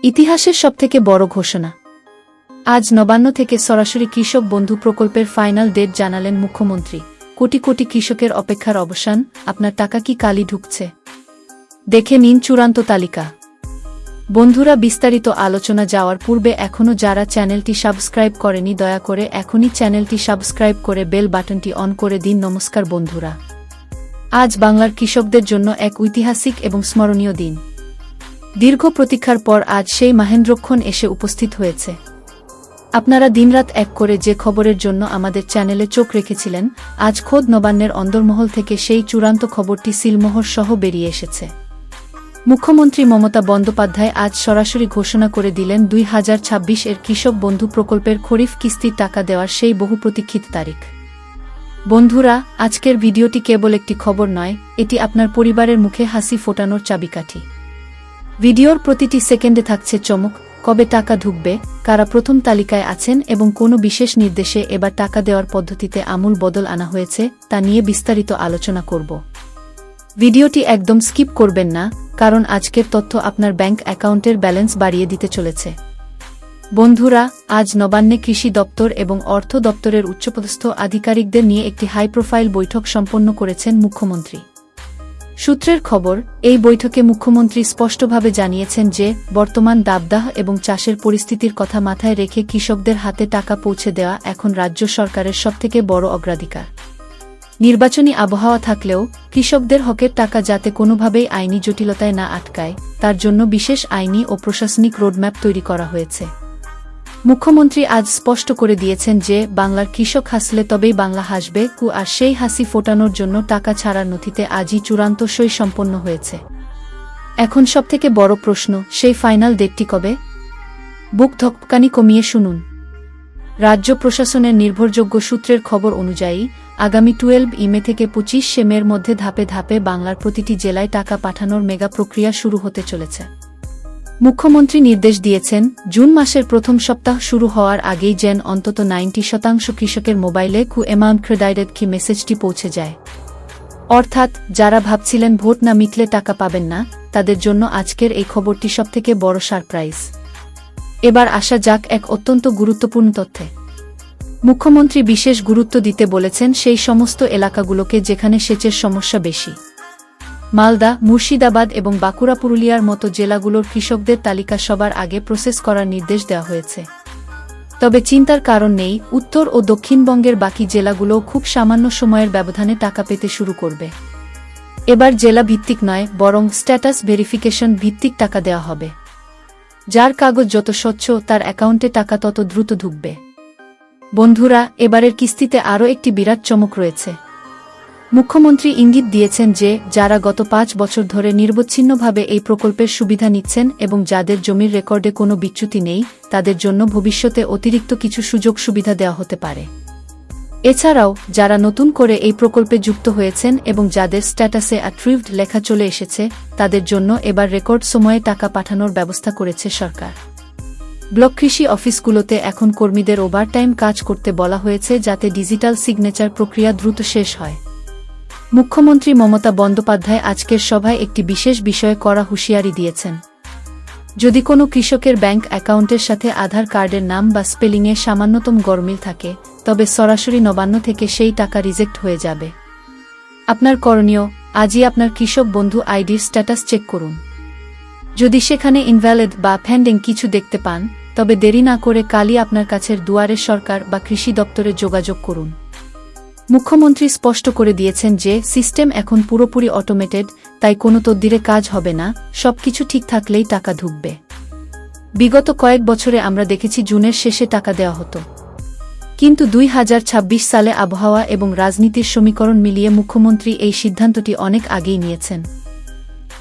ইতিহাসের সবথেকে বড় ঘোষণা। আজ নবান্ন থেকে সরাসরি কৃষক বন্ধু প্রকল্পের ফাইনাল ডেট জানালেন মুখ্যমন্ত্রী। কোটি কোটি কৃষকের অপেক্ষার অবসান। আপনার টাকা কি কালই ঢুকছে? দেখে নিন চূড়ান্ত তালিকা। বন্ধুরা, বিস্তারিত আলোচনা যাওয়ার পূর্বে এখনও যারা চ্যানেলটি সাবস্ক্রাইব করেনি দয়া করে এখনই চ্যানেলটি সাবস্ক্রাইব করে বেল বাটনটি অন করে দিন। নমস্কার বন্ধুরা, আজ বাংলার কৃষকদের জন্য এক ঐতিহাসিক এবং স্মরণীয় দিন। দীর্ঘ প্রতীক্ষার পর আজ সেই মাহেন্দ্রক্ষণ এসে উপস্থিত হয়েছে। আপনারা দিনরাত এক করে যে খবরের জন্য আমাদের চ্যানেলে চোখ রেখেছিলেন, আজ খোদ নবান্নের অন্দরমহল থেকে সেই চূড়ান্ত খবরটি সিলমোহর সহ বেরিয়ে এসেছে। মুখ্যমন্ত্রী মমতা বন্দ্যোপাধ্যায় আজ সরাসরি ঘোষণা করে দিলেন 2026 এর কৃষক বন্ধু প্রকল্পের খরিফ কিস্তির টাকা দেওয়ার সেই বহু প্রতীক্ষিত তারিখ। বন্ধুরা, আজকের ভিডিওটি কেবল একটি খবর নয়, এটি আপনার পরিবারের মুখে হাসি ফোটানোর চাবিকাঠি। ভিডিওর প্রতিটি সেকেন্ডে থাকছে চমক, কবে টাকা ঢুকবে, কারা প্রথম তালিকায় আছেন এবং কোনো বিশেষ নির্দেশে এবার টাকা দেওয়ার পদ্ধতিতে আমূল বদল আনা হয়েছে তা নিয়ে বিস্তারিত আলোচনা করব। ভিডিওটি একদম স্কিপ করবেন না, কারণ আজকের তথ্য আপনার ব্যাংক অ্যাকাউন্টের ব্যালেন্স বাড়িয়ে দিতে চলেছে। বন্ধুরা, আজ নবান্নে কৃষি দপ্তর এবং অর্থ দপ্তরের উচ্চপদস্থ আধিকারিকদের নিয়ে একটি হাই প্রোফাইল বৈঠক সম্পন্ন করেছেন মুখ্যমন্ত্রী। সূত্রের খবর, এই বৈঠকে মুখ্যমন্ত্রী স্পষ্টভাবে জানিয়েছেন যে বর্তমান দাবদাহ এবং চাষের পরিস্থিতির কথা মাথায় রেখে কৃষকদের হাতে টাকা পৌঁছে দেওয়া এখন রাজ্য সরকারের সবথেকে বড় অগ্রাধিকার। নির্বাচনী আবহাওয়া থাকলেও কৃষকদের হকের টাকা যাতে কোনোভাবেই আইনি জটিলতায় না আটকায়, তার জন্য বিশেষ আইনি ও প্রশাসনিক রোডম্যাপ তৈরি করা হয়েছে। মুখ্যমন্ত্রী আজ স্পষ্ট করে দিয়েছেন যে বাংলার কৃষক হাসলে তবেই বাংলা হাসবে, আর সেই হাসি ফোটানোর জন্য টাকা ছাড়ার নথিতে আজই চূড়ান্ত সই সম্পন্ন হয়েছে। এখন সবথেকে বড় প্রশ্ন, সেই ফাইনাল ডেটটি কবে? বুক ধকপকানি কমিয়ে শুনুন। রাজ্য প্রশাসনের নির্ভরযোগ্য সূত্রের খবর অনুযায়ী আগামী 12 মে থেকে 25 মের মধ্যে ধাপে ধাপে বাংলার প্রতিটি জেলায় টাকা পাঠানোর মেগা প্রক্রিয়া শুরু হতে চলেছে। মুখ্যমন্ত্রী নির্দেশ দিয়েছেন, জুন মাসের প্রথম সপ্তাহ শুরু হওয়ার আগেই যেন অন্তত 90% কৃষকের মোবাইলে অ্যামাউন্ট ক্রেডিটেড কি মেসেজটি পৌঁছে যায়। অর্থাৎ যারা ভাবছিলেন ভোট না মিটলে টাকা পাবেন না, তাদের জন্য আজকের এই খবরটি সবথেকে বড় সারপ্রাইজ। এবার আসা যাক এক অত্যন্ত গুরুত্বপূর্ণ তথ্যে। মুখ্যমন্ত্রী বিশেষ গুরুত্ব দিতে বলেছেন সেই সমস্ত এলাকাগুলোকে যেখানে সেচের সমস্যা বেশি। মালদা, মুর্শিদাবাদ এবং বাঁকুড়া, পুরুলিয়ার মতো জেলাগুলোর কৃষকদের তালিকা সবার আগে প্রসেস করার নির্দেশ দেওয়া হয়েছে। তবে চিন্তার কারণ নেই, উত্তর ও দক্ষিণবঙ্গের বাকি জেলাগুলোও খুব সামান্য সময়ের ব্যবধানে টাকা পেতে শুরু করবে। এবার জেলা ভিত্তিক নয়, বরং স্ট্যাটাস ভেরিফিকেশন ভিত্তিক টাকা দেওয়া হবে। যার কাগজ যত স্বচ্ছ, তার অ্যাকাউন্টে টাকা তত দ্রুত ঢুকবে। বন্ধুরা, এবারের কিস্তিতে আরও একটি বিরাট চমক রয়েছে। মুখ্যমন্ত্রী ইঙ্গিত দিয়েছেন যে যারা গত 5 বছর ধরে নিরবচ্ছিন্নভাবে এই প্রকল্পের সুবিধা নিচ্ছেন এবং যাদের জমির রেকর্ডে কোনো বিচ্যুতি নেই, তাদের জন্য ভবিষ্যতে অতিরিক্ত কিছু সুযোগ সুবিধা দেওয়া হতে পারে। এছাড়াও যারা নতুন করে এই প্রকল্পে যুক্ত হয়েছেন এবং যাদের স্ট্যাটাসে অ্যাপ্রুভড লেখা চলে এসেছে, তাদের জন্য এবার রেকর্ড সময়ে টাকা পাঠানোর ব্যবস্থা করেছে সরকার। ব্লক কৃষি অফিসগুলোতে এখন কর্মীদের ওভারটাইম কাজ করতে বলা হয়েছে যাতে ডিজিটাল সিগনেচার প্রক্রিয়া দ্রুত শেষ হয়। মুখ্যমন্ত্রী মমতা বন্দ্যোপাধ্যায় আজকের সভায় একটি বিশেষ বিষয়ে কড়া হুঁশিয়ারি দিয়েছেন। যদি কোনো কৃষকের ব্যাংক অ্যাকাউন্টের সাথে আধার কার্ডের নাম বা স্পেলিংয়ে সামান্যতম গরমিল থাকে, তবে সরাসরি নবান্ন থেকে সেই টাকা রিজেক্ট হয়ে যাবে। আপনার করণীয়, আজই আপনার কৃষক বন্ধু আইডির স্ট্যাটাস চেক করুন। যদি সেখানে ইনভ্যালিড বা পেন্ডিং কিছু দেখতে পান, তবে দেরি না করে কালই আপনার কাছের দুয়ারে সরকার বা কৃষি দপ্তরে যোগাযোগ করুন। মুখ্যমন্ত্রী স্পষ্ট করে দিয়েছেন যে সিস্টেম এখন পুরোপুরি অটোমেটেড, তাই কোনো তদ্বিরে কাজ হবে না, সবকিছু ঠিক থাকলেই টাকা ঢুকবে। বিগত কয়েক বছরে আমরা দেখেছি জুনের শেষে টাকা দেওয়া হতো, কিন্তু 2026 সালে আবহাওয়া এবং রাজনীতির সমীকরণ মিলিয়ে মুখ্যমন্ত্রী এই সিদ্ধান্তটি অনেক আগেই নিয়েছেন।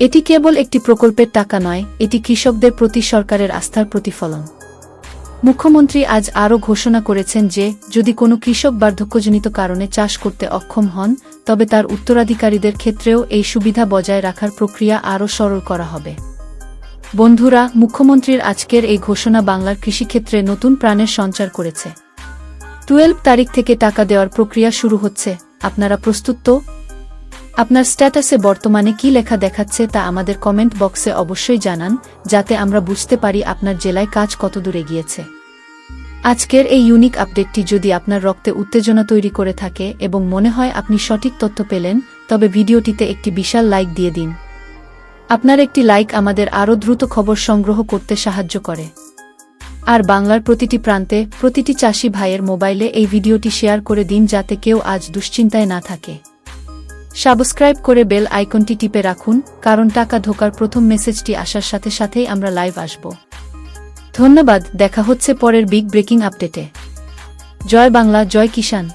এটি কেবল একটি প্রকল্পের টাকা নয়, এটি কৃষকদের প্রতি সরকারের আস্থার প্রতিফলন। মুখ্যমন্ত্রী আজ আরও ঘোষণা করেছেন যে যদি কোনো কৃষক বার্ধক্যজনিত কারণে চাষ করতে অক্ষম হন, তবে তার উত্তরাধিকারীদের ক্ষেত্রেও এই সুবিধা বজায় রাখার প্রক্রিয়া আরও সরল করা হবে। বন্ধুরা, মুখ্যমন্ত্রীর আজকের এই ঘোষণা বাংলার কৃষিক্ষেত্রে নতুন প্রাণের সঞ্চার করেছে। 12 তারিখ থেকে টাকা দেওয়ার প্রক্রিয়া শুরু হচ্ছে। আপনারা প্রস্তুত তো? আপনার স্ট্যাটাসে বর্তমানে কি লেখা দেখাচ্ছে তা আমাদের কমেন্ট বক্সে অবশ্যই জানান, যাতে আমরা বুঝতে পারি আপনার জেলায় কাজ কতদূর এগিয়েছে। আজকের এই ইউনিক আপডেটটি যদি আপনার রক্তে উত্তেজনা তৈরি করে থাকে এবং মনে হয় আপনি সঠিক তথ্য পেলেন, তবে ভিডিওটিতে একটি বিশাল লাইক দিয়ে দিন। আপনার একটি লাইক আমাদের আরও দ্রুত খবর সংগ্রহ করতে সাহায্য করে। আর বাংলার প্রতিটি প্রান্তে প্রতিটি চাষি ভাইয়ের মোবাইলে এই ভিডিওটি শেয়ার করে দিন, যাতে কেউ আজ দুশ্চিন্তায় না থাকে। সাবস্ক্রাইব করে বেল আইকনটি টিপে রাখুন, কারণ টাকা ঢোকার প্রথম মেসেজটি আসার সাথে সাথেই আমরা লাইভ আসব। ধন্যবাদ, দেখা হচ্ছে পরের বিগ ব্রেকিং আপডেটে। জয় বাংলা, জয় কিষাণ।